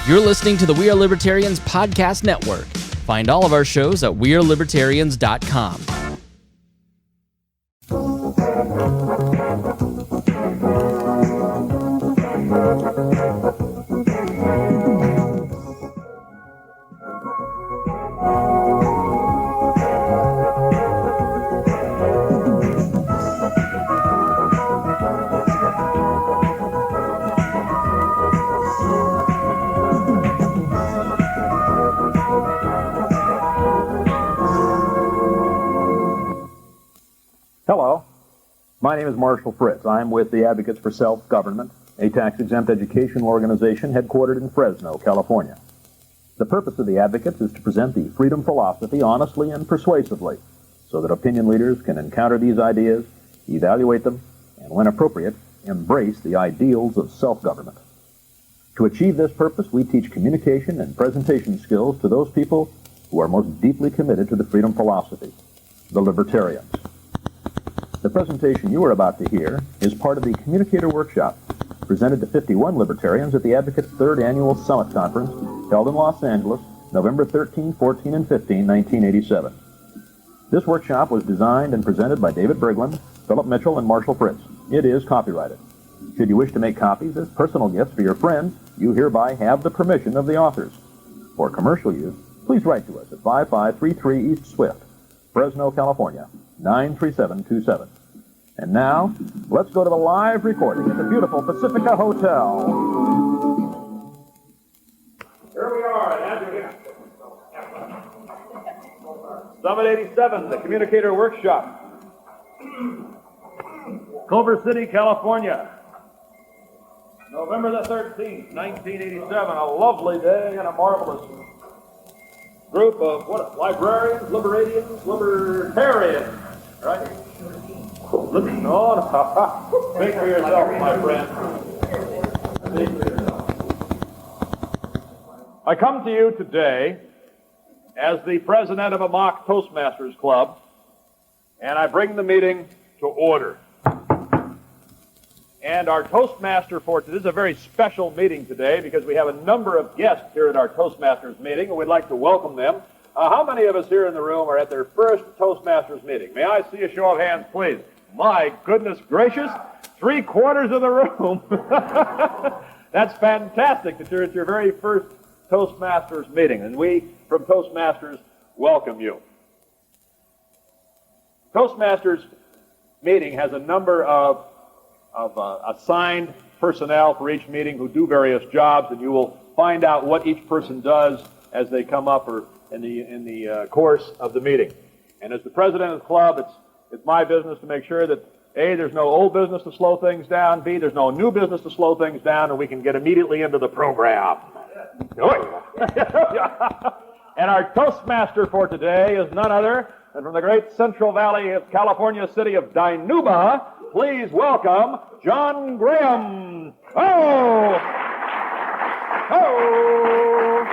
You're listening to the We Are Libertarians podcast network. Find all of our shows at wearelibertarians.com. Hello, my name is Marshall Fritz. I'm with the Advocates for Self-Government, a tax-exempt educational organization headquartered in Fresno, California. The purpose of the Advocates is to present the freedom philosophy honestly and persuasively, so that opinion leaders can encounter these ideas, evaluate them, and when appropriate, embrace the ideals of self-government. To achieve this purpose, we teach communication and presentation skills to those people who are most deeply committed to the freedom philosophy, the Libertarians. The presentation you are about to hear is part of the Communicator Workshop, presented to 51 Libertarians at the Advocates' 3rd Annual Summit Conference, held in Los Angeles, November 13, 14, and 15, 1987. This workshop was designed and presented by David Bergland, Philip Mitchell, and Marshall Fritz. It is copyrighted. Should you wish to make copies as personal gifts for your friends, you hereby have the permission of the authors. For commercial use, please write to us at 5533 East Swift, Fresno, California, 93727. And now, let's go to the live recording at the beautiful Pacifica Hotel. Here we are at Summit 87, the Communicator Workshop. Culver City, California. November the 13th, 1987. A lovely day and a marvelous group of librarians, libertarians, right? No. Think for yourself, my friend. Think for yourself. I come to you today as the president of a mock Toastmasters club, and I bring the meeting to order. And our Toastmaster for today, this is a very special meeting today because we have a number of guests here at our Toastmasters meeting, and we'd like to welcome them. How many of us here in the room are at their first Toastmasters meeting? May I see a show of hands, please? My goodness gracious, 3/4 of the room. That's fantastic that you're at your very first Toastmasters meeting, and we from Toastmasters welcome you. Toastmasters meeting has a number of assigned personnel for each meeting who do various jobs, and you will find out what each person does as they come up or in the course of the meeting. And as the president of the club, it's my business to make sure that A, there's no old business to slow things down, B, there's no new business to slow things down, and we can get immediately into the program. And our Toastmaster for today is none other than from the great Central Valley of California city of Dinuba. Please welcome John Graham. Oh! Oh!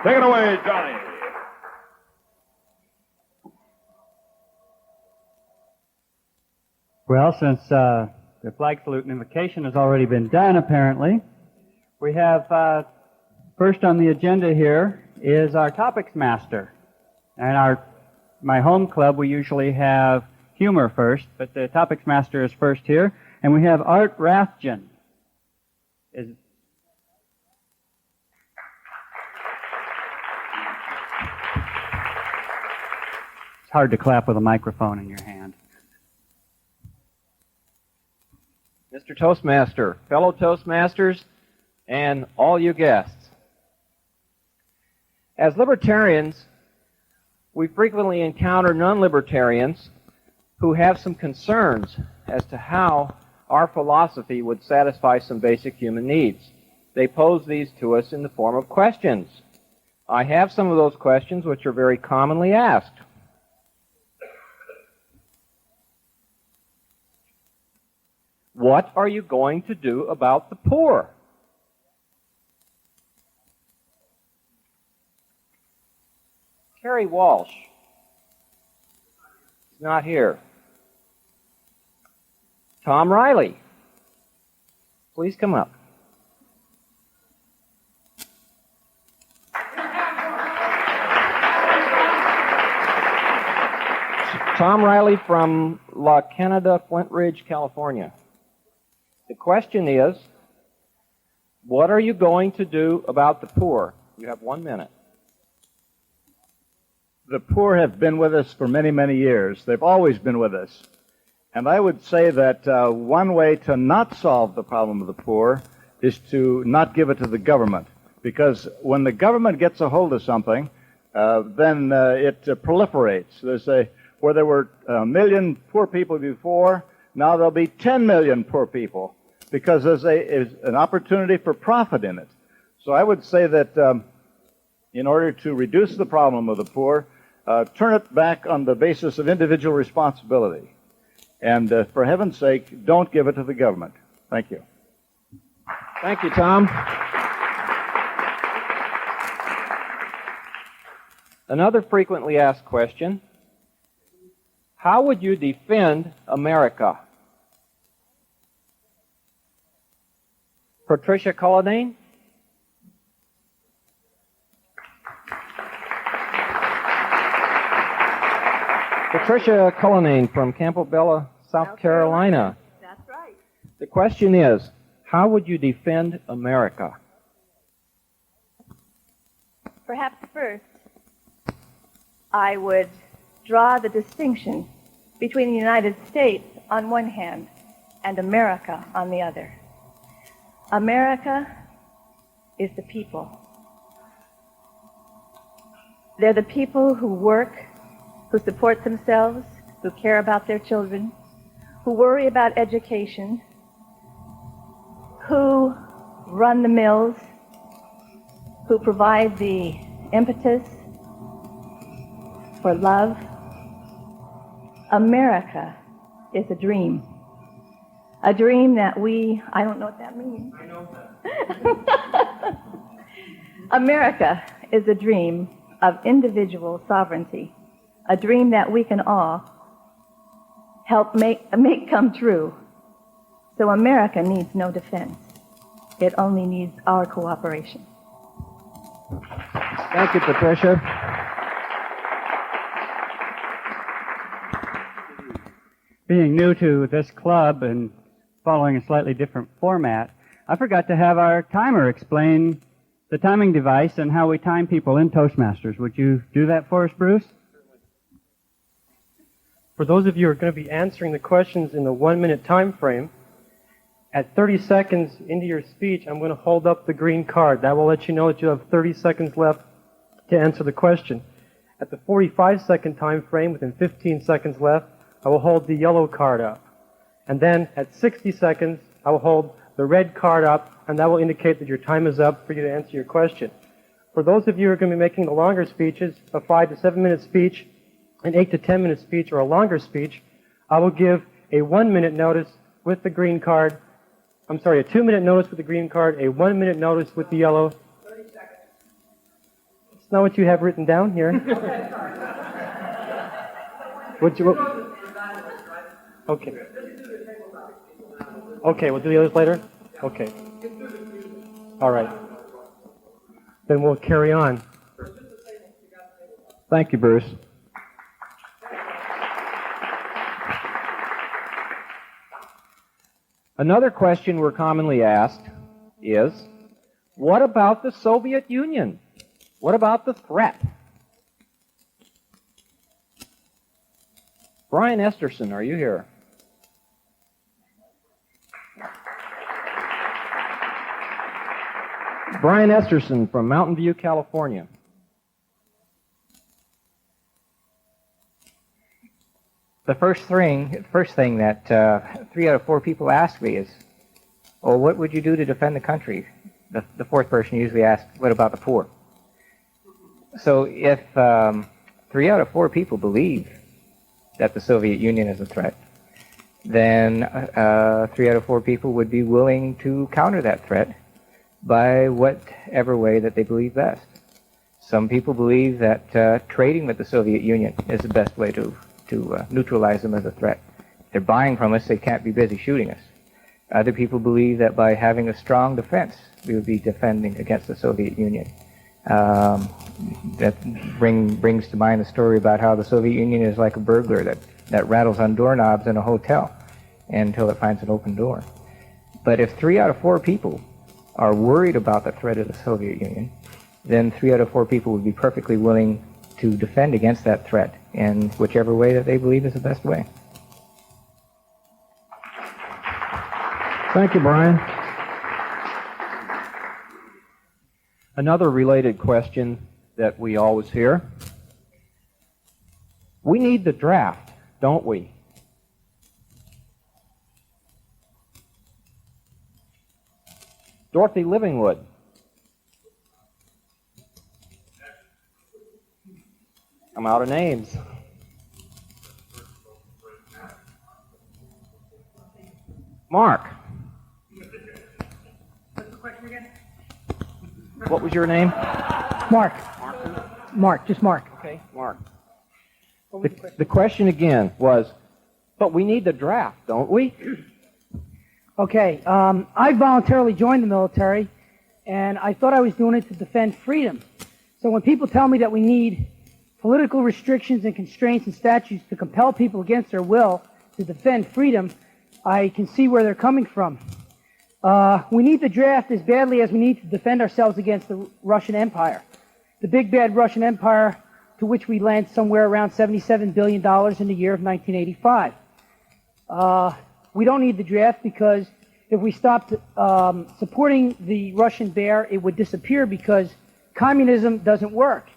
Take it away, Johnny. Well, since the flag salute and invocation has already been done, apparently, we have first on the agenda here is our Topics Master. And my home club, we usually have humor first, but the Topics Master is first here. And we have Art Rathjen. It's hard to clap with a microphone in your hand. Mr. Toastmaster, fellow Toastmasters, and all you guests. As libertarians, we frequently encounter non-libertarians who have some concerns as to how our philosophy would satisfy some basic human needs. They pose these to us in the form of questions. I have some of those questions which are very commonly asked. What are you going to do about the poor? Terry Walsh is not here. Tom Riley, please come up. Tom Riley from La Canada, Flint Ridge, California. The question is, what are you going to do about the poor? You have 1 minute. The poor have been with us for many, many years. They've always been with us. And I would say that one way to not solve the problem of the poor is to not give it to the government. Because when the government gets a hold of something, then it proliferates. Where there were 1 million poor people before, now there'll be 10 million poor people, because there's an opportunity for profit in it. So I would say that in order to reduce the problem of the poor, turn it back on the basis of individual responsibility. And for heaven's sake, don't give it to the government. Thank you. Thank you, Tom. Another frequently asked question: how would you defend America? Patricia Cullinane? Patricia Cullinane from Campbell, South Carolina. That's right. The question is, how would you defend America? Perhaps first, I would draw the distinction between the United States on one hand and America on the other. America is the people. They're the people who work, who support themselves, who care about their children, who worry about education, who run the mills, who provide the impetus for love. America is a dream that I don't know what that means. I know that. America is a dream of individual sovereignty, a dream that we can all help make come true. So America needs no defense. It only needs our cooperation. Thank you, Patricia. Being new to this club and following a slightly different format, I forgot to have our timer explain the timing device and how we time people in Toastmasters. Would you do that for us, Bruce? For those of you who are going to be answering the questions in the 1 minute time frame, at 30 seconds into your speech, I'm going to hold up the green card. That will let you know that you have 30 seconds left to answer the question. At the 45-second time frame, within 15 seconds left, I will hold the yellow card up. And then at 60 seconds, I will hold the red card up, and that will indicate that your time is up for you to answer your question. For those of you who are going to be making the longer speeches, a 5 to 7 minute speech, an 8 to 10 minute speech, or a longer speech, I will give a 1 minute notice with the green card. I'm sorry, a 2 minute notice with the green card, a 1 minute notice with the yellow. 30 seconds. It's not what you have written down here. Okay. Okay, we'll do the others later? Okay. All right. Then we'll carry on. Thank you, Bruce. Another question we're commonly asked is, what about the Soviet Union? What about the threat? Brian Esterson, are you here? Brian Esterson from Mountain View, California. The first thing that 3 out of 4 people ask me is, "Oh, what would you do to defend the country?" The fourth person usually asks, "What about the poor?" So if 3 out of 4 people believe that the Soviet Union is a threat, then 3 out of 4 people would be willing to counter that threat by whatever way that they believe best. Some people believe that trading with the Soviet Union is the best way to neutralize them as a threat. If they're buying from us, they can't be busy shooting us. Other people believe that by having a strong defense, we would be defending against the Soviet Union. That brings to mind the story about how the Soviet Union is like a burglar that that rattles on doorknobs in a hotel until it finds an open door. But if 3 out of 4 people are worried about the threat of the Soviet Union, then 3 out of 4 people would be perfectly willing to defend against that threat in whichever way that they believe is the best way. Thank you, Brian. Another related question that we always hear. We need the draft, don't we? Dorothy Livingwood. I'm out of names. Mark. What's the question again? What was your name? Mark. Mark, just Mark. Okay, Mark. The question again was, but we need the draft, don't we? Okay, I voluntarily joined the military, and I thought I was doing it to defend freedom. So when people tell me that we need political restrictions and constraints and statutes to compel people against their will to defend freedom, I can see where they're coming from. We need the draft as badly as we need to defend ourselves against the Russian Empire. The big bad Russian Empire, to which we lent somewhere around $77 billion in the year of 1985. We don't need the draft because if we stopped supporting the Russian bear, it would disappear because communism doesn't work.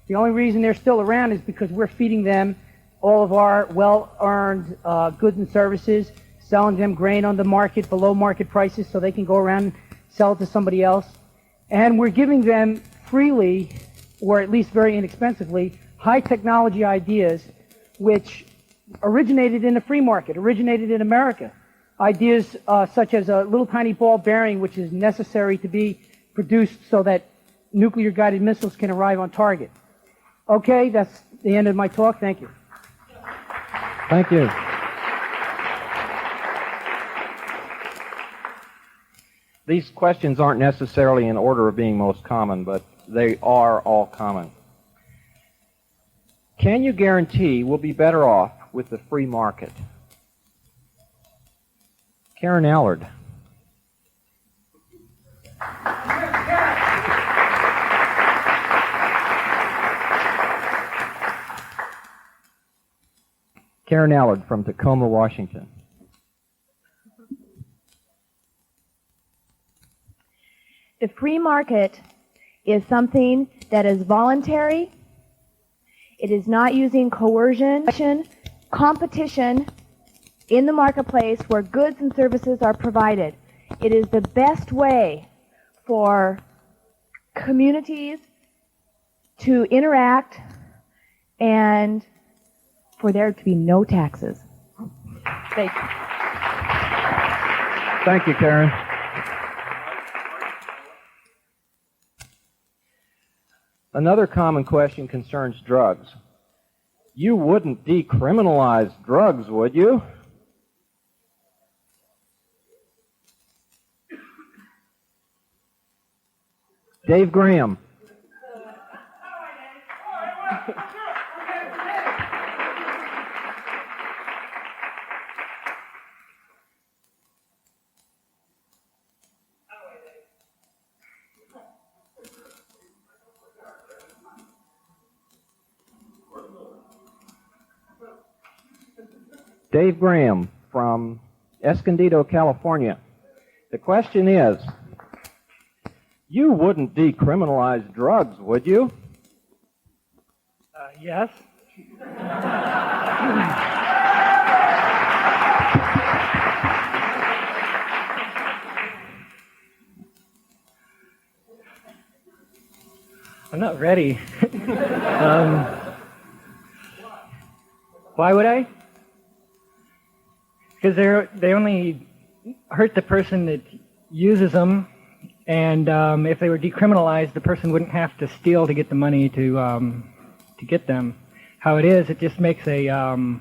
The only reason they're still around is because we're feeding them all of our well-earned goods and services, selling them grain on the market below market prices so they can go around and sell it to somebody else. And we're giving them freely, or at least very inexpensively, high technology ideas which originated in the free market, originated in America. Ideas such as a little tiny ball bearing which is necessary to be produced so that nuclear guided missiles can arrive on target. Okay, that's the end of my talk. Thank you. Thank you. These questions aren't necessarily in order of being most common, but they are all common. Can you guarantee we'll be better off with the free market? Karen Allard. Karen Allard from Tacoma, Washington. The free market is something that is voluntary. It is not using coercion, competition in the marketplace where goods and services are provided. It is the best way for communities to interact and for there to be no taxes. Thank you. Thank you, Karen. Another common question concerns drugs. You wouldn't decriminalize drugs, would you? Dave Graham. Dave Graham from Escondido, California. The question is, you wouldn't decriminalize drugs, would you? Yes. I'm not ready. Why would I? Because they only hurt the person that uses them, and if they were decriminalized, the person wouldn't have to steal to get the money to get them. How it is, it just makes a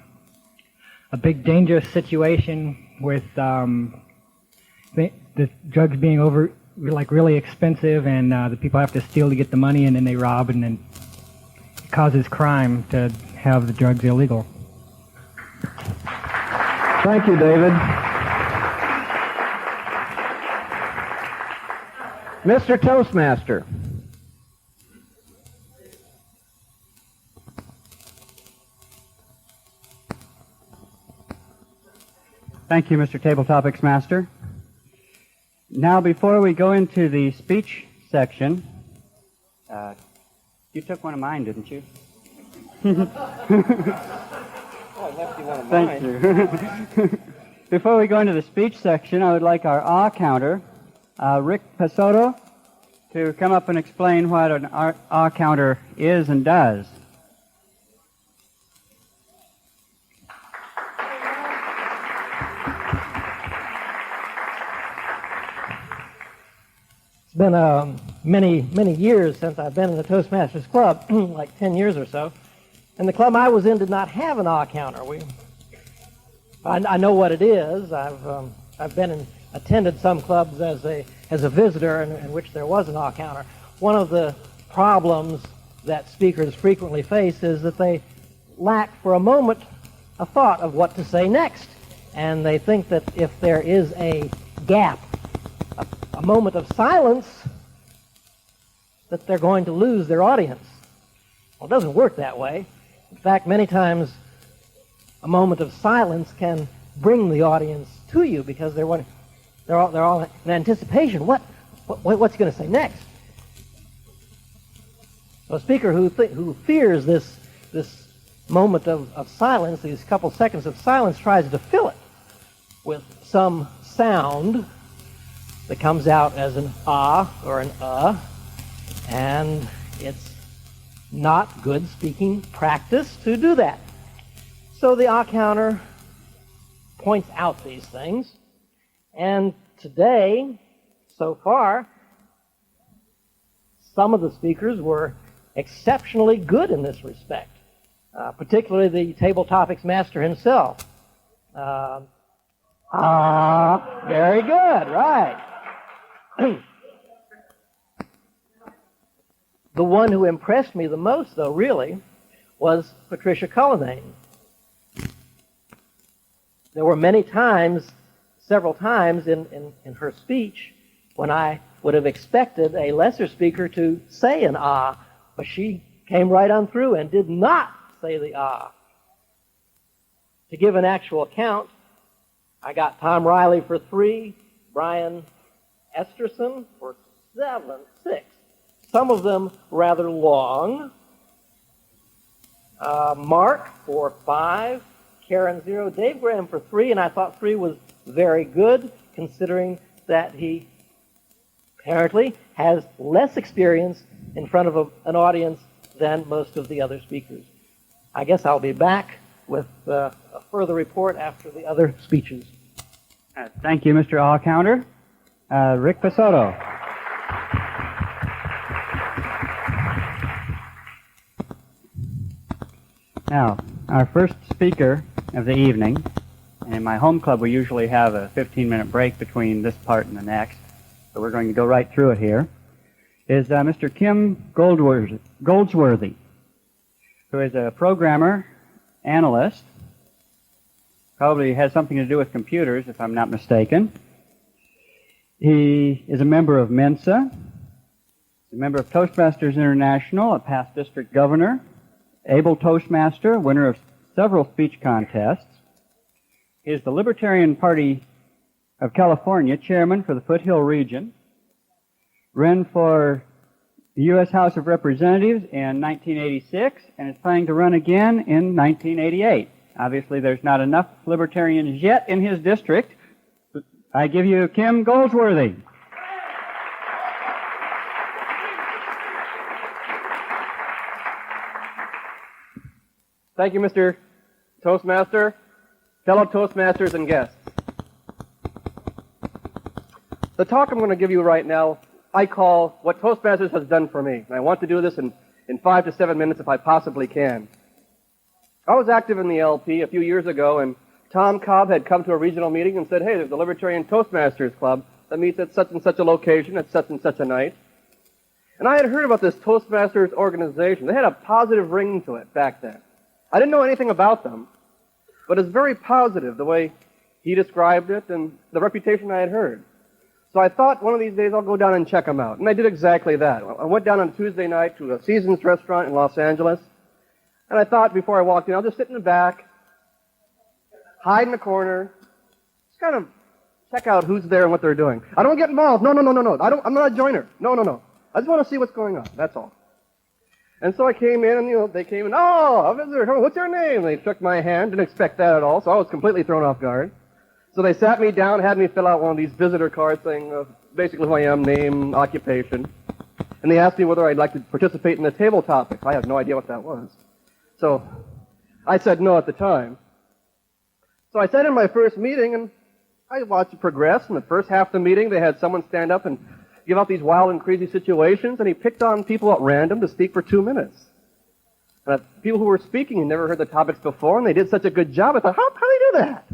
big dangerous situation with the drugs being really expensive, and the people have to steal to get the money, and then they rob, and then it causes crime to have the drugs illegal. Thank you, David. Mr. Toastmaster. Thank you, Mr. Table Topics Master. Now, before we go into the speech section, you took one of mine, didn't you? Thank you. Before we go into the speech section, I would like our awe counter, Rick Pasotto, to come up and explain what an awe counter is and does. It's been many years since I've been in the Toastmasters Club, like 10 years or so. And the club I was in did not have an awe counter. I know what it is. I've attended some clubs as a visitor in which there was an awe counter. One of the problems that speakers frequently face is that they lack for a moment a thought of what to say next. And they think that if there is a gap, a moment of silence, that they're going to lose their audience. Well, it doesn't work that way. In fact, many times a moment of silence can bring the audience to you because they're all in anticipation. What's he going to say next? So a speaker who fears this moment of silence, these couple seconds of silence, tries to fill it with some sound that comes out as an ah or an and it's not good speaking practice to do that. So the ah counter points out these things, and today, so far, some of the speakers were exceptionally good in this respect, particularly the Table Topics Master himself. Very good, right. The one who impressed me the most, though, really, was Patricia Cullinane. There were several times in her speech, when I would have expected a lesser speaker to say an ah, but she came right on through and did not say the ah. To give an actual count, I got Tom Riley for 3, Brian Esterson for 6. Some of them rather long. Mark for 5, Karen 0, Dave Graham for 3, and I thought 3 was very good, considering that he apparently has less experience in front of an audience than most of the other speakers. I guess I'll be back with a further report after the other speeches. Thank you, Mr. Awe Counter. Rick Pasotto. Now, our first speaker of the evening, and in my home club we usually have a 15-minute break between this part and the next, so we're going to go right through it here, is Mr. Kim Goldsworthy, who is a programmer, analyst, probably has something to do with computers, if I'm not mistaken. He is a member of Mensa, a member of Toastmasters International, a past district governor, able Toastmaster, winner of several speech contests. He is the Libertarian Party of California, chairman for the Foothill region, ran for the U.S. House of Representatives in 1986, and is planning to run again in 1988. Obviously, there's not enough Libertarians yet in his district. I give you Kim Goldsworthy. Thank you, Mr. Toastmaster, fellow Toastmasters, and guests. The talk I'm going to give you right now, I call What Toastmasters Has Done for Me. And I want to do this in 5 to 7 minutes if I possibly can. I was active in the LP a few years ago, and Tom Cobb had come to a regional meeting and said, hey, there's the Libertarian Toastmasters Club that meets at such and such a location at such and such a night. And I had heard about this Toastmasters organization. They had a positive ring to it back then. I didn't know anything about them, but it's very positive the way he described it and the reputation I had heard. So I thought one of these days I'll go down and check him out. And I did exactly that. I went down on Tuesday night to a Seasons restaurant in Los Angeles. And I thought before I walked in, I'll just sit in the back, hide in the corner, just kind of check out who's there and what they're doing. I don't get involved. No. I'm not a joiner. No. I just want to see what's going on. That's all. And so I came in, and they came in. Oh, a visitor. What's your name? They shook my hand. Didn't expect that at all. So I was completely thrown off guard. So they sat me down, had me fill out one of these visitor cards saying basically who I am, name, occupation. And they asked me whether I'd like to participate in the table topics. I had no idea what that was. So I said no at the time. So I sat in my first meeting, and I watched it progress. In the first half of the meeting, they had someone stand up and give out these wild and crazy situations, and he picked on people at random to speak for 2 minutes. And people who were speaking had never heard the topics before, and they did such a good job. I thought, how do they do that?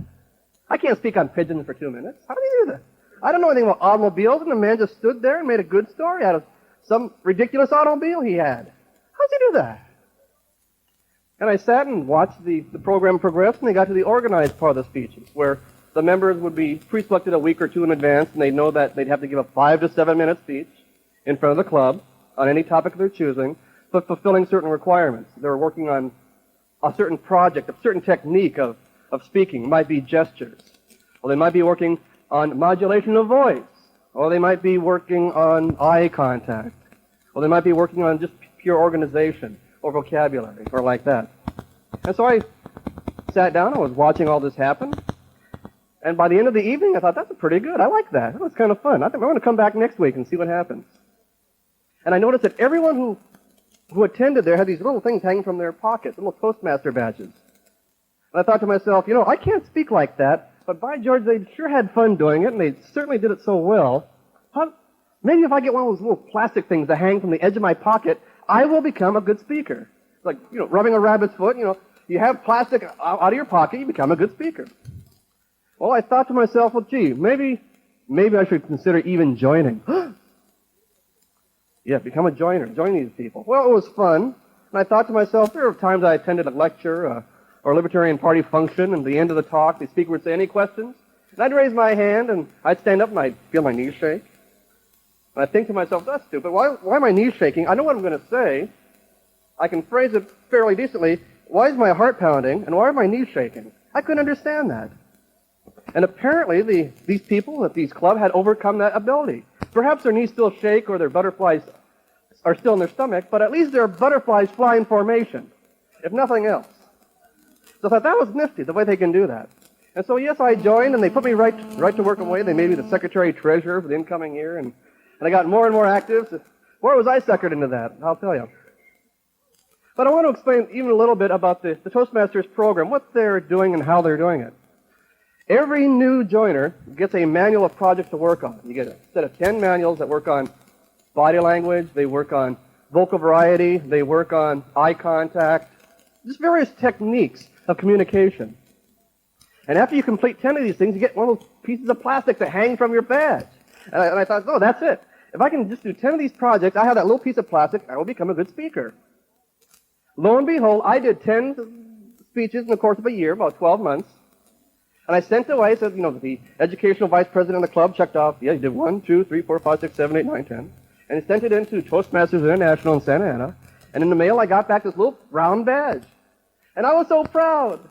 I can't speak on pigeons for 2 minutes. How do they do that? I don't know anything about automobiles, and the man just stood there and made a good story out of some ridiculous automobile he had. How does he do that? And I sat and watched the program progress, and they got to the organized part of the speeches, where the members would be pre-selected a week or two in advance, and they'd know that they'd have to give a 5 to 7 minute speech in front of the club on any topic of their choosing, but fulfilling certain requirements. They were working on a certain project, a certain technique of speaking. It might be gestures, or they might be working on modulation of voice, or they might be working on eye contact, or they might be working on just pure organization or vocabulary, or like that. And so I sat down, I was watching all this happen, and by the end of the evening, I thought, that's pretty good. I like that. That was kind of fun. I think I'm going to come back next week and see what happens. And I noticed that everyone who attended there had these little things hanging from their pockets, little Toastmaster badges. And I thought to myself, I can't speak like that, but by George, they sure had fun doing it, and they certainly did it so well. Maybe if I get one of those little plastic things that hang from the edge of my pocket, I will become a good speaker. It's like, rubbing a rabbit's foot, you have plastic out of your pocket, you become a good speaker. Well, I thought to myself, well, gee, maybe I should consider even joining. Yeah, become a joiner, join these people. Well, it was fun, and I thought to myself, there were times I attended a lecture or a Libertarian Party function, and at the end of the talk, the speaker would say, any questions? And I'd raise my hand, and I'd stand up, and I'd feel my knees shake. And I'd think to myself, that's stupid. Why are my knees shaking? I know what I'm going to say. I can phrase it fairly decently. Why is my heart pounding, and why are my knees shaking? I couldn't understand that. And apparently, these people at these clubs had overcome that ability. Perhaps their knees still shake or their butterflies are still in their stomach, but at least their butterflies fly in formation, if nothing else. So I thought that was nifty, the way they can do that. And so, yes, I joined, and they put me right to work away. They made me the secretary-treasurer for the incoming year, and I got more and more active. So where was I suckered into that? I'll tell you. But I want to explain even a little bit about the Toastmasters program, what they're doing and how they're doing it. Every new joiner gets a manual of projects to work on. You get a set of 10 manuals that work on body language, they work on vocal variety, they work on eye contact, just various techniques of communication. And after you complete 10 of these things, you get one of those pieces of plastic that hang from your badge. And I thought, oh, that's it. If I can just do 10 of these projects, I have that little piece of plastic, I will become a good speaker. Lo and behold, I did 10 speeches in the course of a year, about 12 months. And I sent away, said, the educational vice president of the club checked off, yeah, you did 1, 2, 3, 4, 5, 6, 7, 8, 9, 10. And he sent it into Toastmasters International in Santa Ana. And in the mail, I got back this little brown badge. And I was so proud.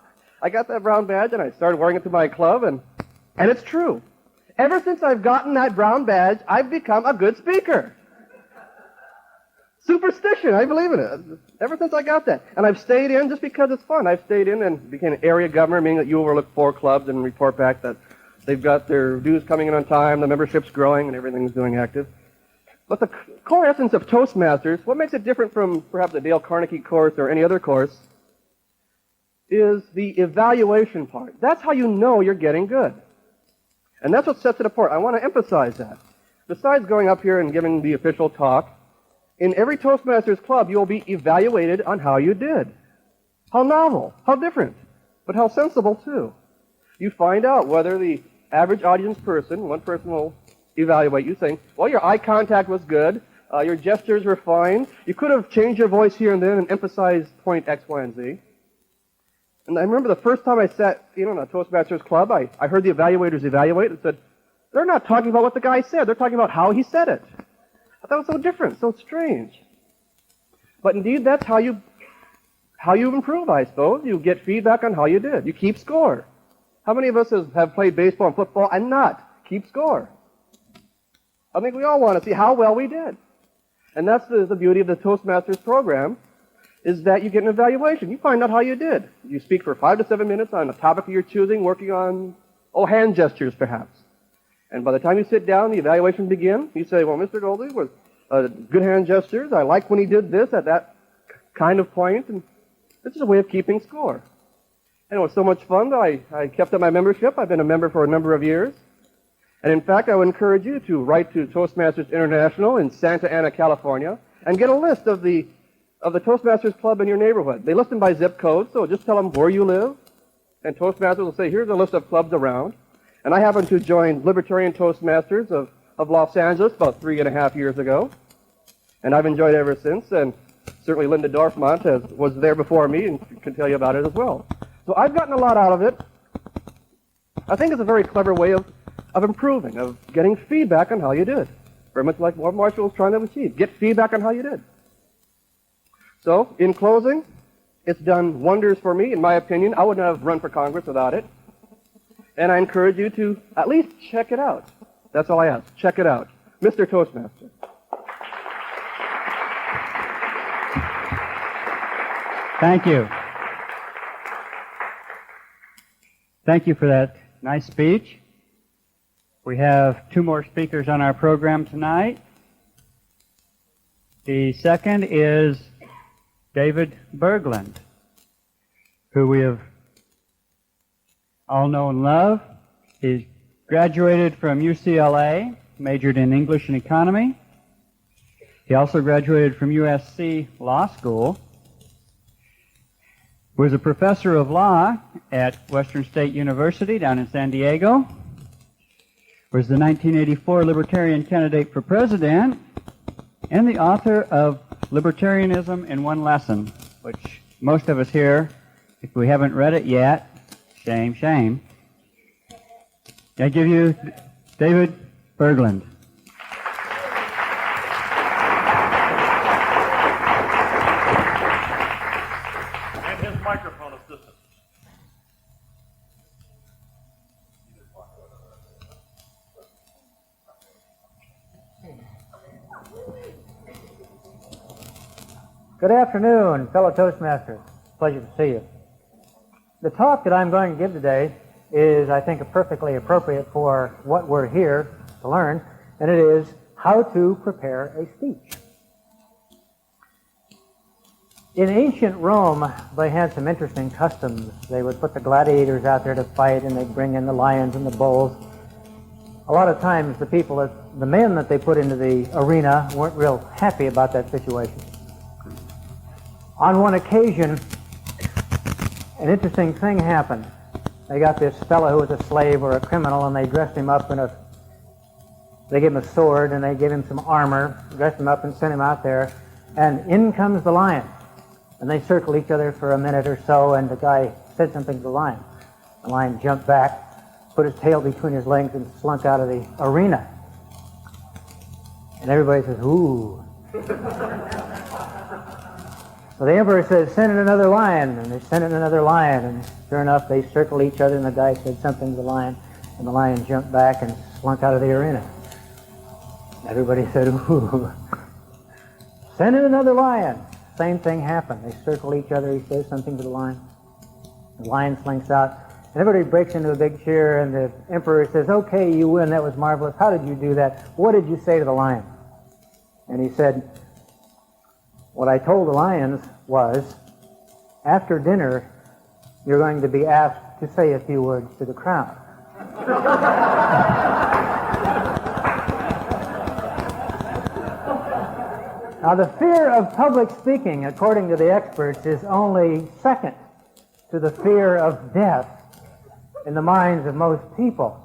I got that brown badge, and I started wearing it to my club, and it's true. Ever since I've gotten that brown badge, I've become a good speaker. Superstition, I believe in it. Ever since I got that. And I've stayed in just because it's fun. I've stayed in and became an area governor, meaning that you overlook 4 clubs and report back that they've got their dues coming in on time, the membership's growing, and everything's doing active. But the core essence of Toastmasters, what makes it different from perhaps the Dale Carnegie course or any other course, is the evaluation part. That's how you know you're getting good. And that's what sets it apart. I want to emphasize that. Besides going up here and giving the official talk, in every Toastmasters club, you'll be evaluated on how you did. How novel, how different, but how sensible, too. You find out whether the average audience person, one person will evaluate you saying, well, your eye contact was good, your gestures were fine, you could have changed your voice here and then and emphasized point X, Y, and Z. And I remember the first time I sat in on a Toastmasters club, I heard the evaluators evaluate and said, they're not talking about what the guy said, they're talking about how he said it. I thought it was so different, so strange. But indeed, that's how you improve, I suppose. You get feedback on how you did. You keep score. How many of us have played baseball and football and not keep score? I think we all want to see how well we did. And that's the beauty of the Toastmasters program, is that you get an evaluation. You find out how you did. You speak for 5 to 7 minutes on a topic you're choosing, working on, hand gestures perhaps. And by the time you sit down, the evaluation begins. You say, well, Mr. Goldie was good hand gestures. I like when he did this at that kind of point. And this is a way of keeping score. And it was so much fun that I kept up my membership. I've been a member for a number of years. And in fact, I would encourage you to write to Toastmasters International in Santa Ana, California, and get a list of the Toastmasters Club in your neighborhood. They list them by zip code, so just tell them where you live, and Toastmasters will say, here's a list of clubs around. And I happened to join Libertarian Toastmasters of Los Angeles about 3.5 years ago, and I've enjoyed it ever since, and certainly Linda Dorfmant was there before me and can tell you about it as well. So I've gotten a lot out of it. I think it's a very clever way of improving, of getting feedback on how you did. Very much like what Marshall was trying to achieve. Get feedback on how you did. So, in closing, it's done wonders for me, in my opinion. I wouldn't have run for Congress without it. And I encourage you to at least check it out. That's all I ask. Check it out. Mr. Toastmaster. Thank you. Thank you for that nice speech. We have 2 more speakers on our program tonight. The second is David Bergland, who we have all know and love. He graduated from UCLA, majored in English and Economy. He also graduated from USC Law School, was a professor of law at Western State University down in San Diego, was the 1984 Libertarian candidate for president, and the author of Libertarianism in One Lesson, which most of us here, if we haven't read it yet, shame, shame. I give you David Bergland. And his microphone assistant. Good afternoon, fellow Toastmasters. Pleasure to see you. The talk that I'm going to give today is, I think, perfectly appropriate for what we're here to learn, and it is how to prepare a speech. In ancient Rome, they had some interesting customs. They would put the gladiators out there to fight, and they'd bring in the lions and the bulls. A lot of times, the men that they put into the arena weren't real happy about that situation. On one occasion, an interesting thing happened. They got this fellow who was a slave or a criminal, and they dressed him up they gave him a sword, and they gave him some armor, dressed him up and sent him out there, and in comes the lion. And they circled each other for a minute or so, and the guy said something to the lion. The lion jumped back, put his tail between his legs, and slunk out of the arena. And everybody says, ooh. So the emperor says, send in another lion, and they sent in another lion, and sure enough, they circled each other, and the guy said something to the lion, and the lion jumped back and slunk out of the arena. Everybody said, ooh. Send in another lion. Same thing happened. They circle each other, he says something to the lion slinks out, and everybody breaks into a big cheer, and the emperor says, okay, you win, that was marvelous. How did you do that? What did you say to the lion? And he said, what I told the lions was, after dinner, you're going to be asked to say a few words to the crowd. Now, the fear of public speaking, according to the experts, is only second to the fear of death in the minds of most people.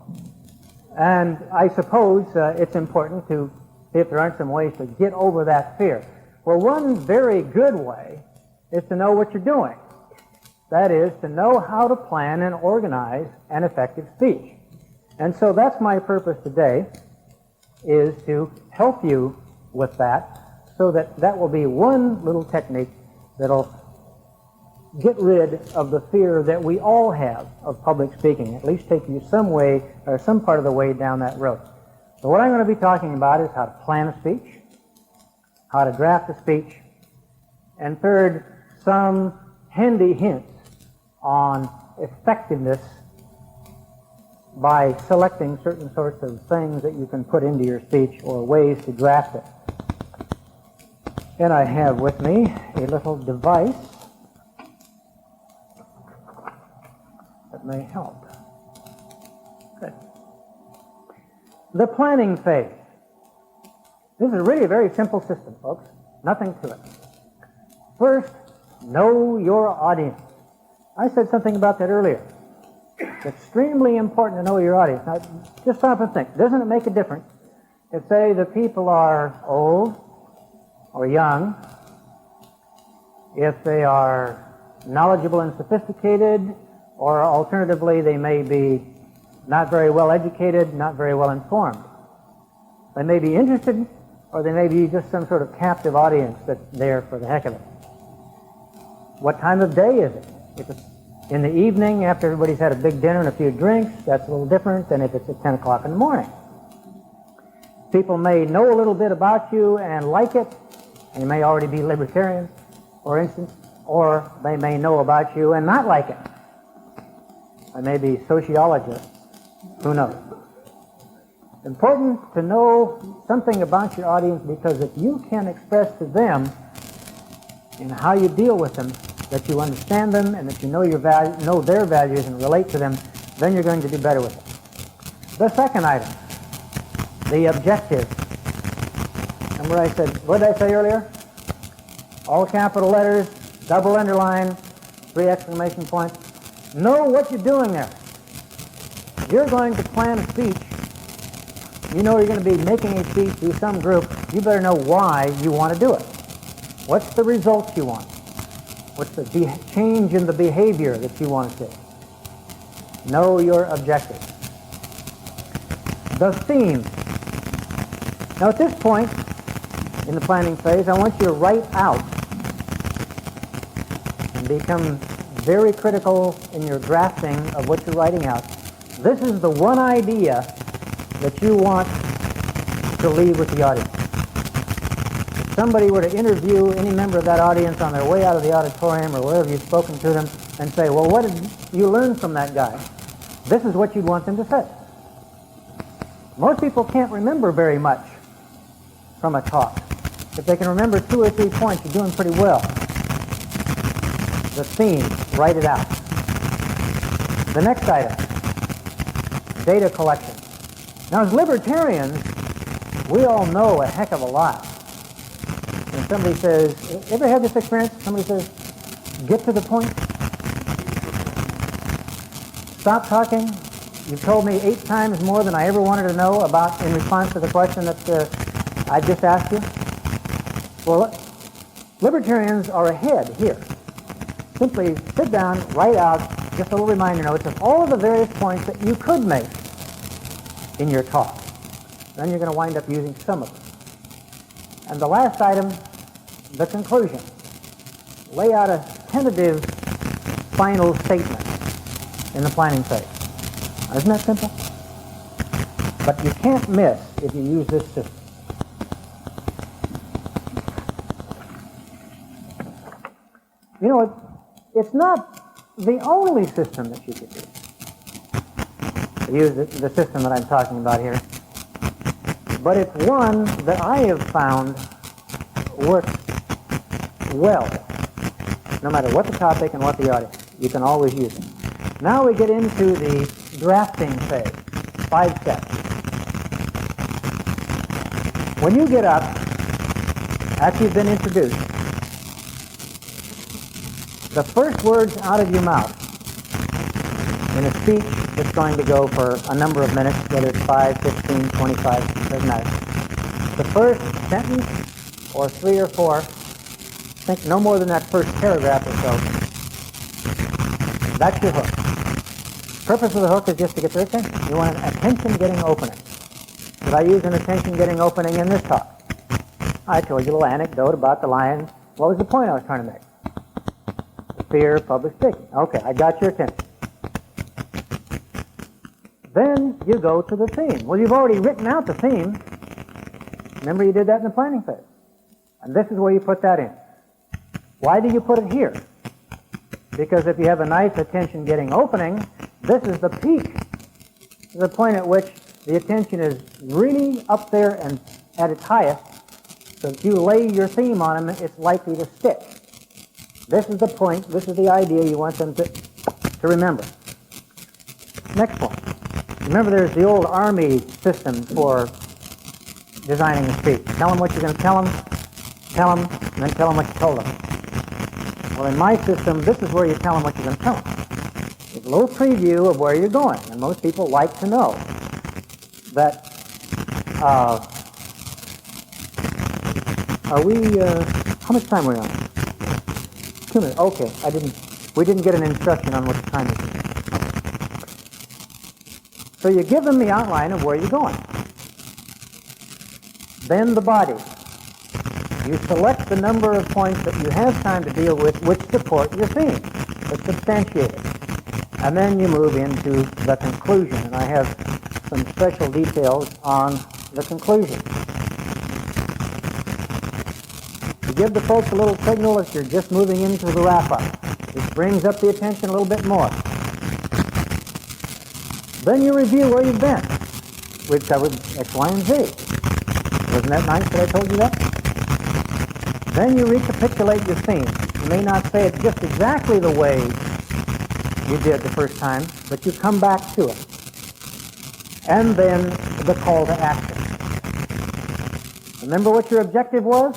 And I suppose it's important to see if there aren't some ways to get over that fear. Well, one very good way is to know what you're doing. That is, to know how to plan and organize an effective speech. And so that's my purpose today, is to help you with that, so that will be one little technique that'll get rid of the fear that we all have of public speaking, at least take you some way or some part of the way down that road. So what I'm going to be talking about is how to plan a speech, how to draft a speech, and third, some handy hints on effectiveness by selecting certain sorts of things that you can put into your speech or ways to draft it. And I have with me a little device that may help. Good. The planning phase. This is really a very simple system, folks. Nothing to it. First, know your audience. I said something about that earlier. It's extremely important to know your audience. Now, just stop and think. Doesn't it make a difference if, say, the people are old or young, if they are knowledgeable and sophisticated, or alternatively, they may be not very well educated, not very well informed. They may be interested, or they may be just some sort of captive audience that's there for the heck of it. What time of day is it? If it's in the evening after everybody's had a big dinner and a few drinks, that's a little different than if it's at 10 o'clock in the morning. People may know a little bit about you and like it, and you may already be libertarians, for instance, or they may know about you and not like it. They may be sociologists. Who knows? Important to know something about your audience, because if you can express to them in how you deal with them that you understand them and that you know know their values and relate to them, then you're going to do better with it. The second item, the objective. Remember what did I say earlier? All capital letters, double underline, 3 exclamation points. Know what you're doing there. You're going to plan a speech. You know you're going to be making a speech to some group. You better know why you want to do it. What's the results you want? What's the change in the behavior that you want to see? Know your objective. The theme. Now at this point in the planning phase, I want you to write out and become very critical in your drafting of what you're writing out. This is the one idea that you want to leave with the audience. If somebody were to interview any member of that audience on their way out of the auditorium or wherever you've spoken to them and say, well, what did you learn from that guy? This is what you'd want them to say. Most people can't remember very much from a talk. If they can remember 2 or 3 points, you're doing pretty well. The theme, write it out. The next item, data collection. Now, as libertarians, we all know a heck of a lot. When somebody says, ever had this experience? Somebody says, get to the point. Stop talking. You've told me 8 times more than I ever wanted to know about in response to the question that I just asked you. Well, libertarians are ahead here. Simply sit down, write out just a little reminder notes of all of the various points that you could make in your talk. Then you're going to wind up using some of them. And the last item, the conclusion. Lay out a tentative final statement in the planning phase. Isn't that simple? But you can't miss if you use this system. You know, it's not the only system that you could use. Use the system that I'm talking about here. But it's one that I have found works well, no matter what the topic and what the audience. You can always use it. Now we get into the drafting phase, 5 steps. When you get up, after you've been introduced, the first words out of your mouth in a speech that's going to go for a number of minutes, whether it's 5, 15, 25, doesn't matter. The first sentence, or 3 or 4, think no more than that first paragraph or so, That's your hook. Purpose of the hook is just to get their attention. You want an attention-getting opening. Did I use an attention-getting opening in this talk? I told you a little anecdote about the lion. What was the point I was trying to make? The fear of public speaking. Okay, I got your attention. Then you go to the theme. Well, you've already written out the theme. Remember you did that in the planning phase. And this is where you put that in. Why do you put it here? Because if you have a nice attention-getting opening, this is the peak. This is the point at which the attention is really up there and at its highest. So if you lay your theme on them, it's likely to stick. This is the point, this is the idea you want them to remember. Next point. Remember there's the old Army system for designing a speech. Tell them what you're going to tell them, and then tell them what you told them. Well, in my system, this is where you tell them what you're going to tell them. It's a little preview of where you're going, and most people like to know that, are we, how much time are we on? 2 minutes. Okay, we didn't get an instruction on what the time is. So you give them the outline of where you're going. Then the body. You select the number of points that you have time to deal with which support your theme, that substantiate it. And then you move into the conclusion, and I have some special details on the conclusion. You give the folks a little signal that you're just moving into the wrap-up. This brings up the attention a little bit more. Then you review where you've been. We've covered X, Y, and Z. Wasn't that nice that I told you that? Then you recapitulate your theme. You may not say it just exactly the way you did the first time, but you come back to it. And then the call to action. Remember what your objective was?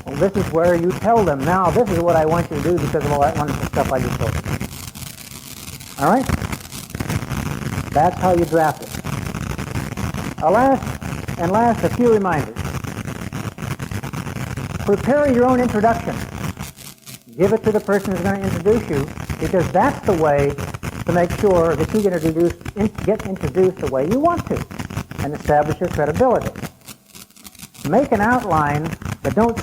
Well, this is where you tell them, now this is what I want you to do because of all that wonderful stuff I just told you. All right? That's how you draft it. Last, a few reminders. Prepare your own introduction. Give it to the person who's going to introduce you, because that's the way to make sure that you get introduced the way you want to and establish your credibility. Make an outline, but don't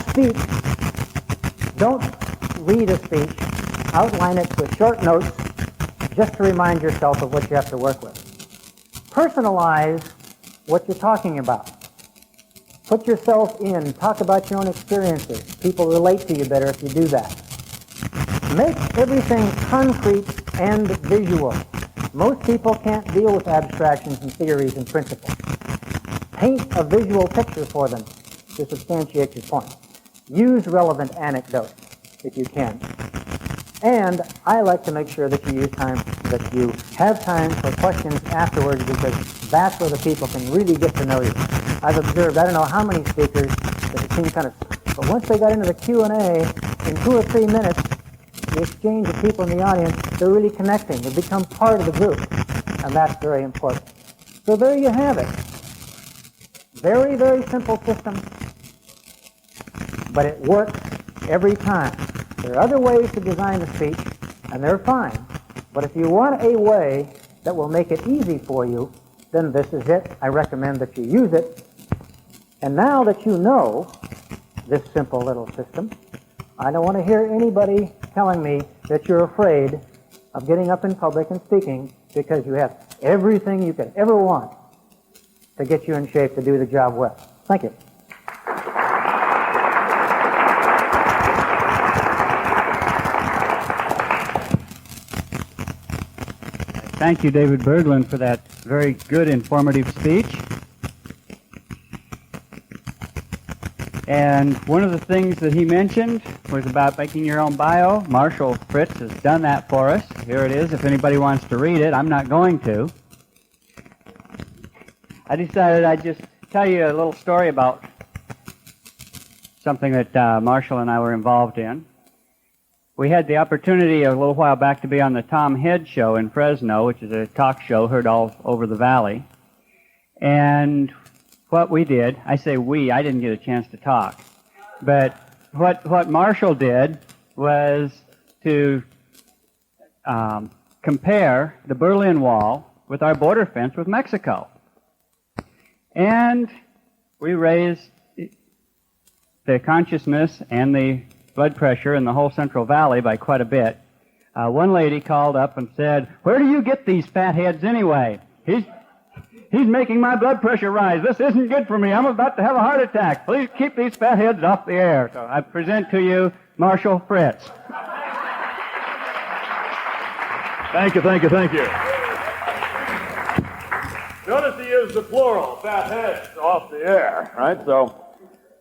read a speech. Outline it with short notes just to remind yourself of what you have to work with. Personalize what you're talking about. Put yourself in. Talk about your own experiences. People relate to you better if you do that. Make everything concrete and visual. Most people can't deal with abstractions and theories and principles. Paint a visual picture for them to substantiate your point. Use relevant anecdotes if you can. And I like to make sure that you have time for questions afterwards, because that's where the people can really get to know you. I've observed, I don't know how many speakers that it seemed kind of, but once they got into the Q&A, in 2 or 3 minutes, the exchange of people in the audience, they're really connecting. They become part of the group, and that's very important. So there you have it. Very, very simple system, but it works every time. There are other ways to design a speech, and they're fine. But if you want a way that will make it easy for you, then this is it. I recommend that you use it. And now that you know this simple little system, I don't want to hear anybody telling me that you're afraid of getting up in public and speaking because you have everything you could ever want to get you in shape to do the job well. Thank you. Thank you, David Bergland, for that very good, informative speech. And one of the things that he mentioned was about making your own bio. Marshall Fritz has done that for us. Here it is, if anybody wants to read it. I'm not going to. I decided I'd just tell you a little story about something that Marshall and I were involved in. We had the opportunity a little while back to be on the Tom Head Show in Fresno, which is a talk show heard all over the valley. And what we did, I say we, I didn't get a chance to talk, but what Marshall did was to compare the Berlin Wall with our border fence with Mexico. And we raised the consciousness and the blood pressure in the whole Central Valley by quite a bit. One lady called up and said, "Where do you get these fatheads anyway? He's making my blood pressure rise. This isn't good for me. I'm about to have a heart attack. Please keep these fatheads off the air." So I present to you Marshal Fritz. Thank you, thank you, thank you. Notice he used the plural, fat heads, off the air, right? So,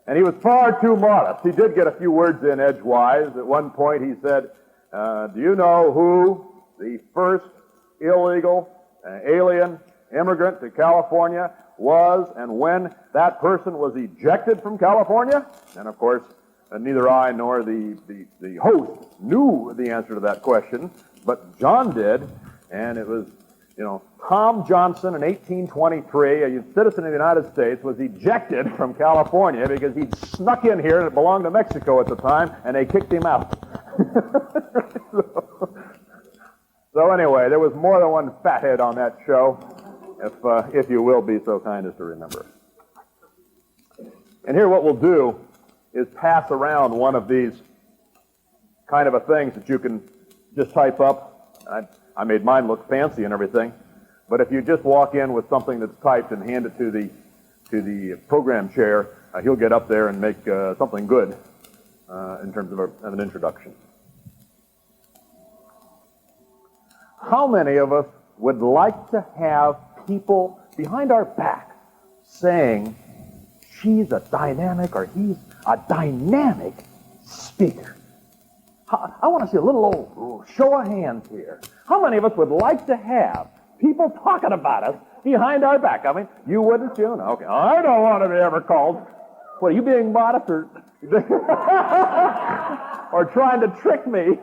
and he was far too modest. He did get a few words in edgewise. At one point he said, do you know who the first illegal alien immigrant to California was and when that person was ejected from California? And of course, neither I nor the host knew the answer to that question, but John did, and it was, Tom Johnson in 1823, a citizen of the United States, was ejected from California because he'd snuck in here and it belonged to Mexico at the time, and they kicked him out. So anyway, there was more than one fathead on that show, if you will be so kind as to remember. And here what we'll do is pass around one of these kind of a things that you can just type up. I made mine look fancy and everything, but if you just walk in with something that's typed and hand it to the program chair, he'll get up there and make something good in terms of an introduction. How many of us would like to have people behind our back saying, she's a dynamic or he's a dynamic speaker? I want to see a little old show of hands here. How many of us would like to have people talking about us behind our back? I mean, you wouldn't, you? No, okay. I don't want to be ever called. What, are you being modest or or trying to trick me?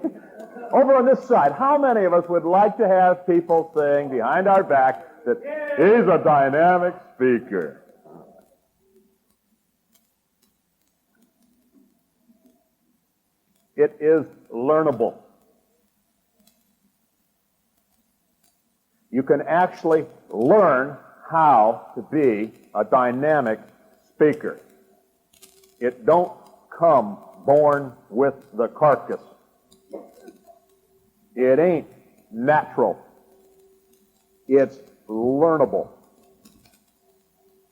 Over on this side, how many of us would like to have people saying behind our back that he's a dynamic speaker? It is learnable. You can actually learn how to be a dynamic speaker. It don't come born with the carcass. It ain't natural. It's learnable.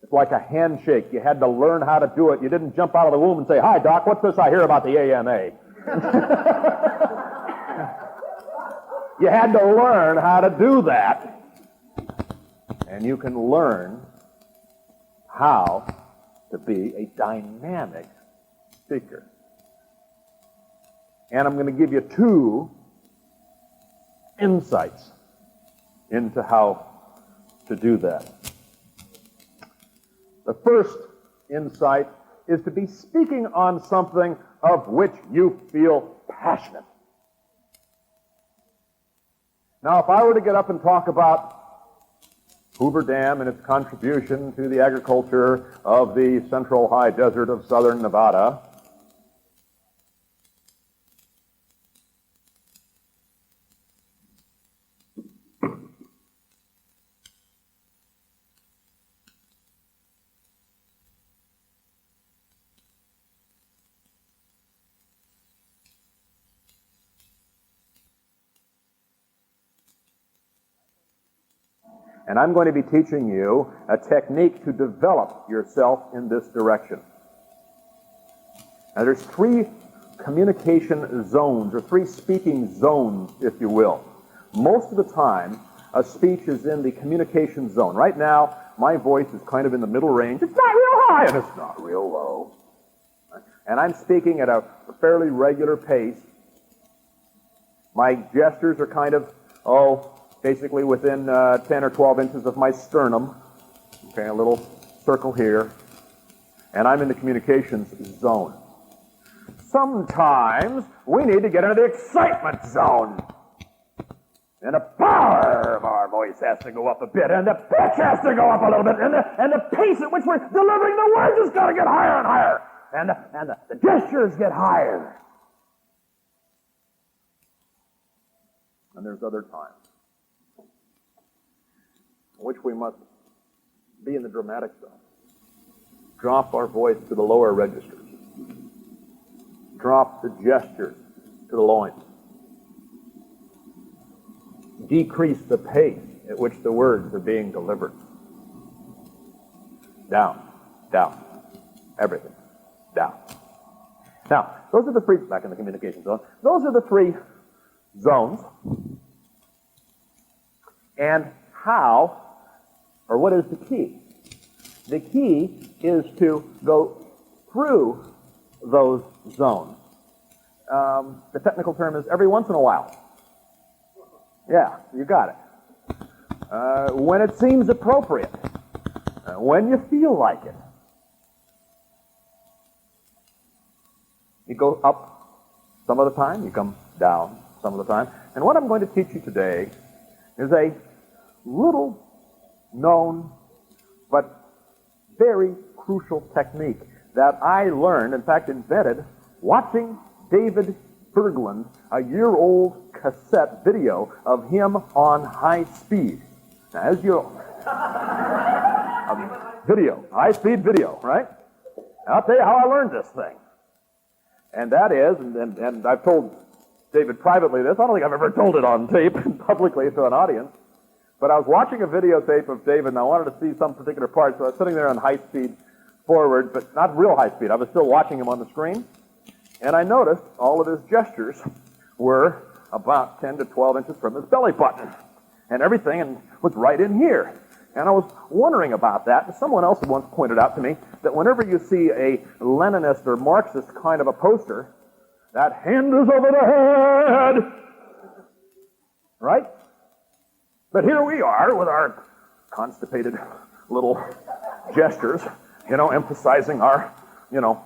It's like a handshake. You had to learn how to do it. You didn't jump out of the womb and say, "Hi, Doc, what's this I hear about the AMA?" You had to learn how to do that. And you can learn how to be a dynamic speaker. And I'm going to give you two insights into how to do that. The first insight is to be speaking on something of which you feel passionate. Now, if I were to get up and talk about Hoover Dam and its contribution to the agriculture of the central high desert of southern Nevada, and I'm going to be teaching you a technique to develop yourself in this direction. Now, there's three communication zones, or three speaking zones, if you will. Most of the time, a speech is in the communication zone. Right now, my voice is kind of in the middle range. It's not real high, and it's not real low. And I'm speaking at a fairly regular pace. My gestures are kind of, basically within 10 or 12 inches of my sternum. Okay, a little circle here. And I'm in the communications zone. Sometimes we need to get into the excitement zone. And the power of our voice has to go up a bit, and the pitch has to go up a little bit, and the pace at which we're delivering the words has got to get higher and higher. And the gestures get higher. and there's other times in which we must be in the dramatic zone. Drop our voice to the lower registers. Drop the gestures to the loins. Decrease the pace at which the words are being delivered. Down, down, everything, down. Now, those are the three, back in the communication zone, those are the three zones. And how, or what is the key? The key is to go through those zones. The technical term is every once in a while. Yeah, you got it. When it seems appropriate. When you feel like it. You go up some of the time, you come down some of the time. And what I'm going to teach you today is a little known but very crucial technique that I learned, in fact invented, watching David Bergland, a year-old cassette video of him on high speed. Now, as you video, high-speed video, right? I'll tell you how I learned this thing. And that is, and I've told David privately this, I don't think I've ever told it on tape publicly to an audience, but I was watching a videotape of David and I wanted to see some particular part, so I was sitting there on high speed forward, but not real high speed. I was still watching him on the screen, and I noticed all of his gestures were about 10 to 12 inches from his belly button, and everything was right in here. And I was wondering about that, and someone else once pointed out to me that whenever you see a Leninist or Marxist kind of a poster, that hand is over the head, right? But here we are with our constipated little gestures, emphasizing our,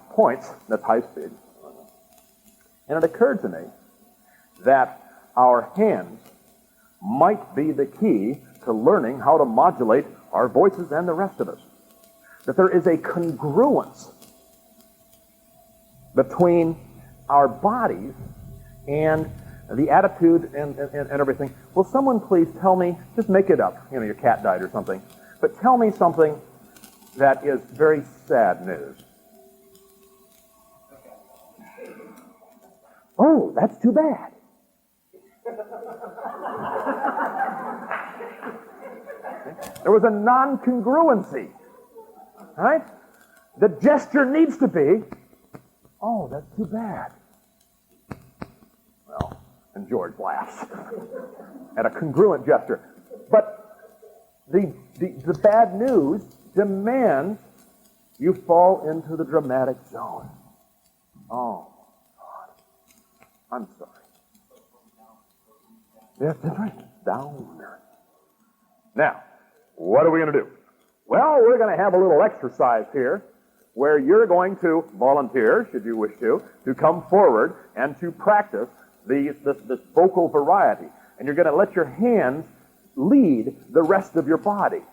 points. That's high speed. And it occurred to me that our hands might be the key to learning how to modulate our voices and the rest of us. That there is a congruence between our bodies and the attitude and everything. Will someone please tell me, just make it up, your cat died or something, but tell me something that is very sad news. Oh, that's too bad. There was a non-congruency, right? The gesture needs to be, oh, that's too bad. Well, and George laughs at a congruent gesture. But the bad news demands you fall into the dramatic zone. Oh, God. I'm sorry. Yes, that's right. Down. Now, what are we going to do? Well, we're going to have a little exercise here where you're going to volunteer, should you wish to come forward and to practice this vocal variety. And you're going to let your hands lead the rest of your body,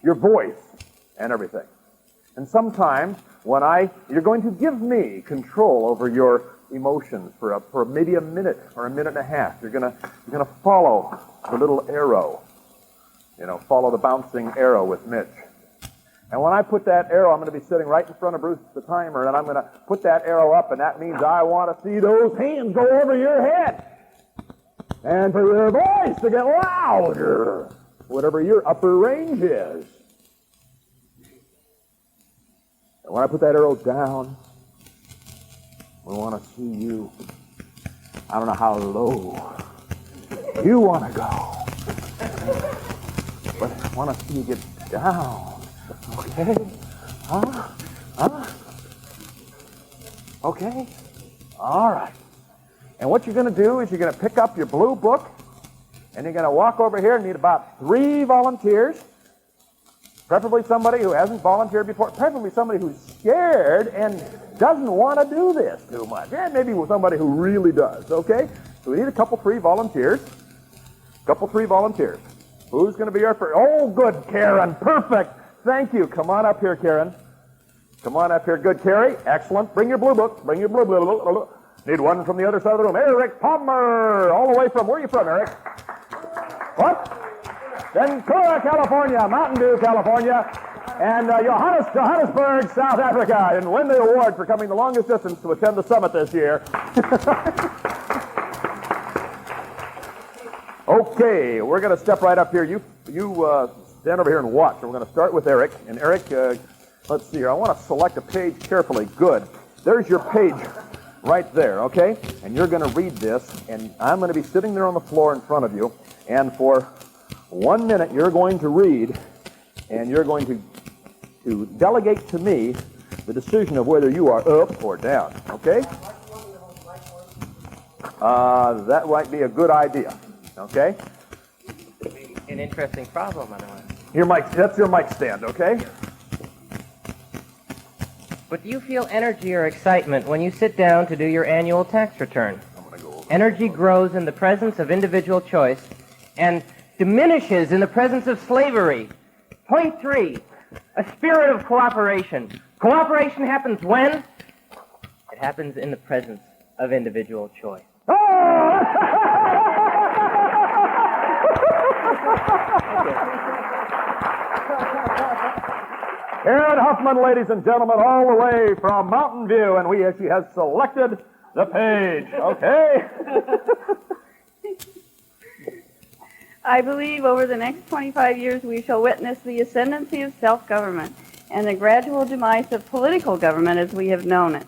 your voice, and everything. And sometimes you're going to give me control over your emotions for maybe a minute or a minute and a half. You're going to follow the little arrow. Follow the bouncing arrow with Mitch. And when I put that arrow, I'm going to be sitting right in front of Bruce, the timer, and I'm going to put that arrow up, and that means I want to see those hands go over your head. And for your voice to get louder, whatever your upper range is. And when I put that arrow down, we want to see you. I don't know how low you want to go. But I want to see you get down. Okay? Okay? All right. And what you're going to do is you're going to pick up your blue book, and you're going to walk over here and need about 3 volunteers, preferably somebody who hasn't volunteered before, preferably somebody who's scared and doesn't want to do this too much. And maybe somebody who really does, okay? So we need a couple, 3 volunteers. Who's going to be our first? Oh, good, Karen. Perfect. Thank you. Come on up here, Karen. Come on up here. Good, Carrie. Excellent. Bring your blue book. Need one from the other side of the room. Eric Palmer, all the way from, where are you from, Eric? What? Ventura, California, Mountain View, California, and Johannesburg, South Africa, and win the award for coming the longest distance to attend the summit this year. Okay, we're going to step right up here. You stand over here and watch. And we're going to start with Eric. And Eric, let's see here. I want to select a page carefully. Good. There's your page right there, okay? And you're going to read this, and I'm going to be sitting there on the floor in front of you, and for 1 minute you're going to read, and you're going to delegate to me the decision of whether you are up or down, okay? That might be a good idea, okay? An interesting problem, otherwise. Your mic, that's your mic stand, okay? But do you feel energy or excitement when you sit down to do your annual tax return? Energy grows in the presence of individual choice and diminishes in the presence of slavery. Point 3, a spirit of cooperation. Cooperation happens when? It happens in the presence of individual choice. Aaron Huffman, ladies and gentlemen, all the way from Mountain View, and she has selected the page, okay? I believe over the next 25 years we shall witness the ascendancy of self-government and the gradual demise of political government as we have known it.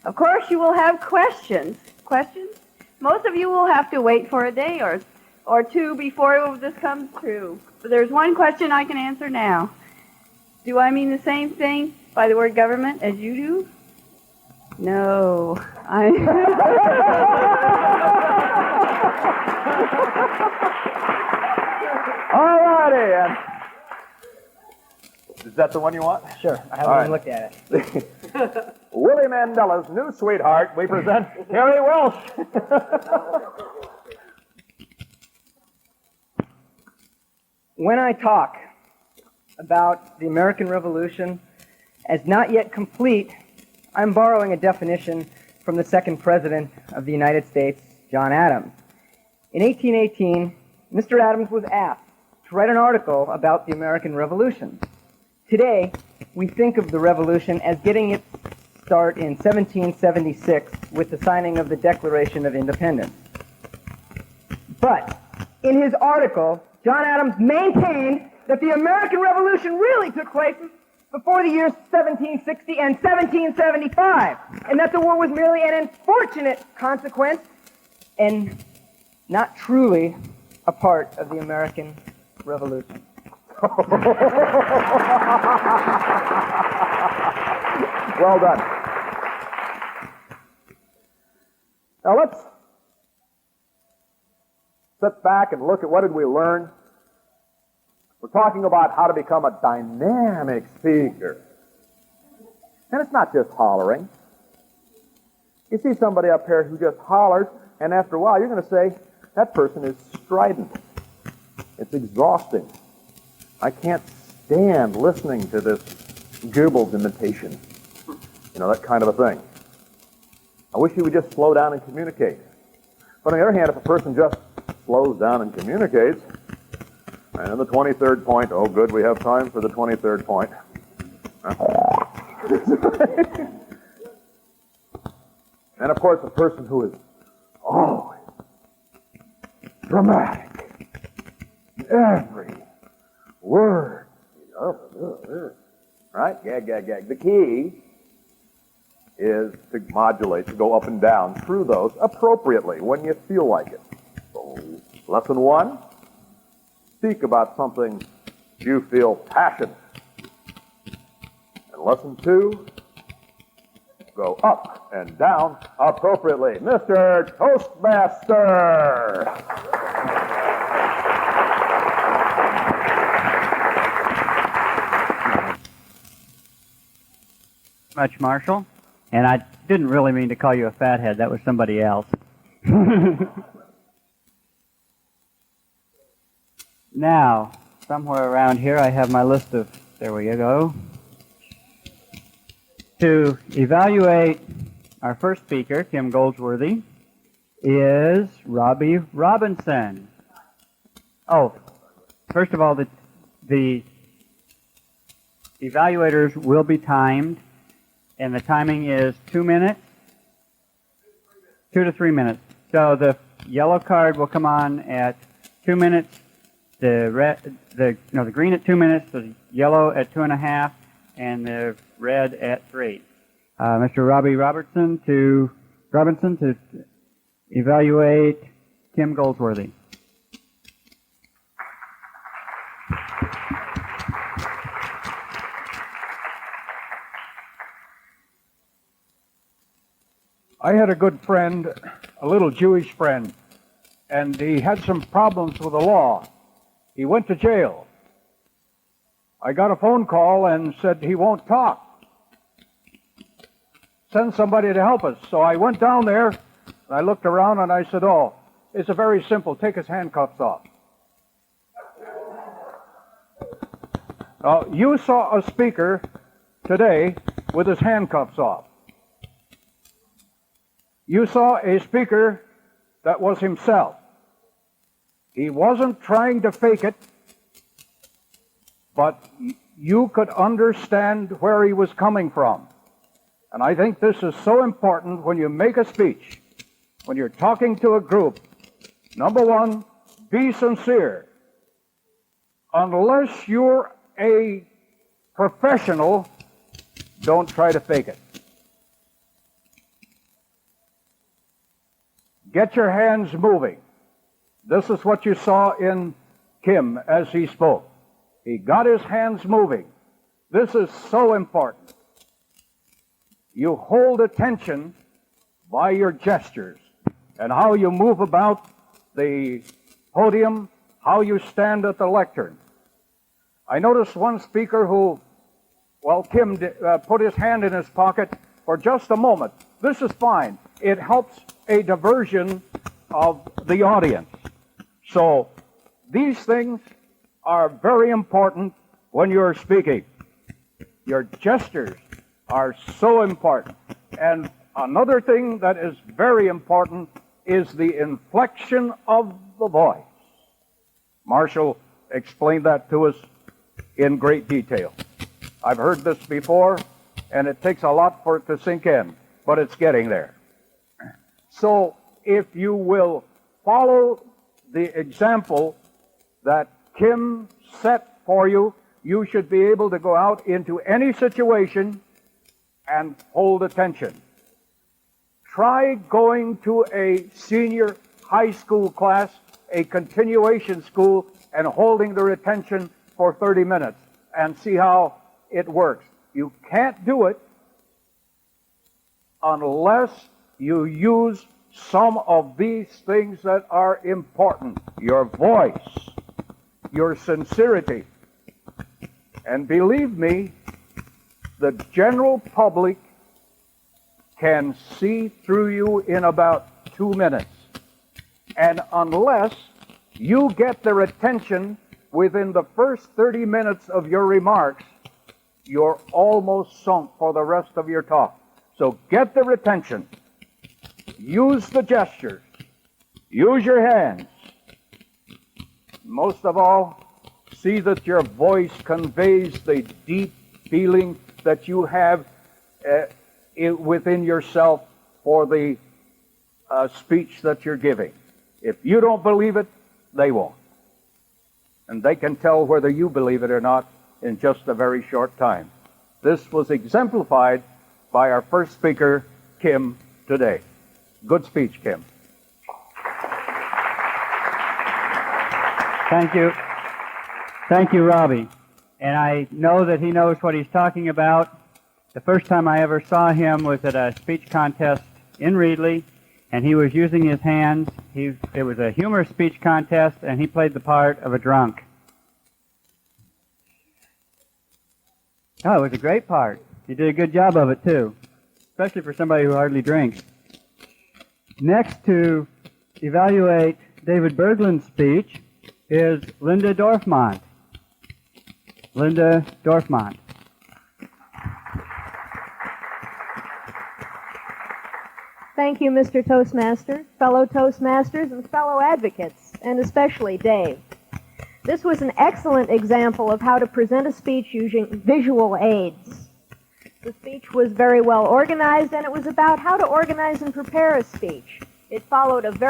Of course, you will have questions. Questions? Most of you will have to wait for a day or two before this comes true. But there's one question I can answer now. Do I mean the same thing by the word government as you do? No. All righty. Is that the one you want? Sure. I haven't even looked at it. Willie Mandela's new sweetheart, we present Harry Welsh. When I talk about the American Revolution as not yet complete, I'm borrowing a definition from the second President of the United States, John Adams. In 1818, Mr. Adams was asked to write an article about the American Revolution. Today, we think of the Revolution as getting its start in 1776 with the signing of the Declaration of Independence. But in his article, John Adams maintained that the American Revolution really took place before the years 1760 and 1775, and that the war was merely an unfortunate consequence and not truly a part of the American Revolution. Well done. Now let's sit back and look at what did we learn. We're talking about how to become a dynamic speaker. And it's not just hollering. You see somebody up here who just hollers, and after a while you're going to say, that person is strident. It's exhausting. I can't stand listening to this Goebbels imitation. You know, that kind of a thing. I wish you would just slow down and communicate. But on the other hand, if a person just slows down and communicates, and in the 23rd point, oh good, we have time for the 23rd point. And of course, a person who is always dramatic, every word, right? Gag, gag, gag. The key is to modulate, to go up and down through those appropriately when you feel like it. So, lesson 1, speak about something you feel passionate. And lesson 2, go up and down appropriately. Mr. Toastmaster! Much, Marshall. And I didn't really mean to call you a fathead. That was somebody else. Now, somewhere around here I have my list of, there we go, to evaluate our first speaker, Kim Goldsworthy, is Robbie Robinson. Oh, first of all, the evaluators will be timed, and the timing is 2 minutes, 2 to 3 minutes. So the yellow card will come on at 2 minutes, the green at 2 minutes, the yellow at 2.5, and the red at 3. Mr. Robbie Robinson to evaluate Kim Goldsworthy. I had a good friend, a little Jewish friend, and he had some problems with the law. He went to jail. I got a phone call and said he won't talk. Send somebody to help us. So I went down there, and I looked around, and I said, oh, it's a very simple, take his handcuffs off. You saw a speaker today with his handcuffs off. You saw a speaker that was himself. He wasn't trying to fake it, but you could understand where he was coming from. And I think this is so important when you make a speech, when you're talking to a group. Number one, be sincere. Unless you're a professional, don't try to fake it. Get your hands moving. This is what you saw in Kim as he spoke. He got his hands moving. This is so important. You hold attention by your gestures and how you move about the podium, how you stand at the lectern. I noticed one speaker who, Kim put his hand in his pocket for just a moment. This is fine. It helps a diversion of the audience. So these things are very important when you're speaking. Your gestures are so important. And another thing that is very important is the inflection of the voice. Marshall explained that to us in great detail. I've heard this before, and it takes a lot for it to sink in, but it's getting there. So if you will follow the example that Kim set for you, you should be able to go out into any situation and hold attention. Try going to a senior high school class, a continuation school, and holding their attention for 30 minutes and see how it works. You can't do it unless you use some of these things that are important. Your voice, your sincerity. And believe me, the general public can see through you in about 2 minutes. And unless you get their attention within the first 30 minutes of your remarks, you're almost sunk for the rest of your talk. So get their attention. Use the gestures. Use your hands. Most of all, see that your voice conveys the deep feeling that you have within yourself for the speech that you're giving. If you don't believe it, they won't. And they can tell whether you believe it or not in just a very short time. This was exemplified by our first speaker, Kim, today. Good speech, Kim. Thank you. Thank you, Robbie. And I know that he knows what he's talking about. The first time I ever saw him was at a speech contest in Reedley, and he was using his hands. It was a humorous speech contest, and he played the part of a drunk. Oh, it was a great part. He did a good job of it, too, especially for somebody who hardly drinks. Next to evaluate David Bergland's speech is Linda Dorfmont. Linda Dorfmont. you, Mr. Toastmaster, fellow Toastmasters, and fellow advocates, and especially Dave. This was an excellent example of how to present a speech using visual aids. The speech was very well organized, and it was about how to organize and prepare a speech. It followed a very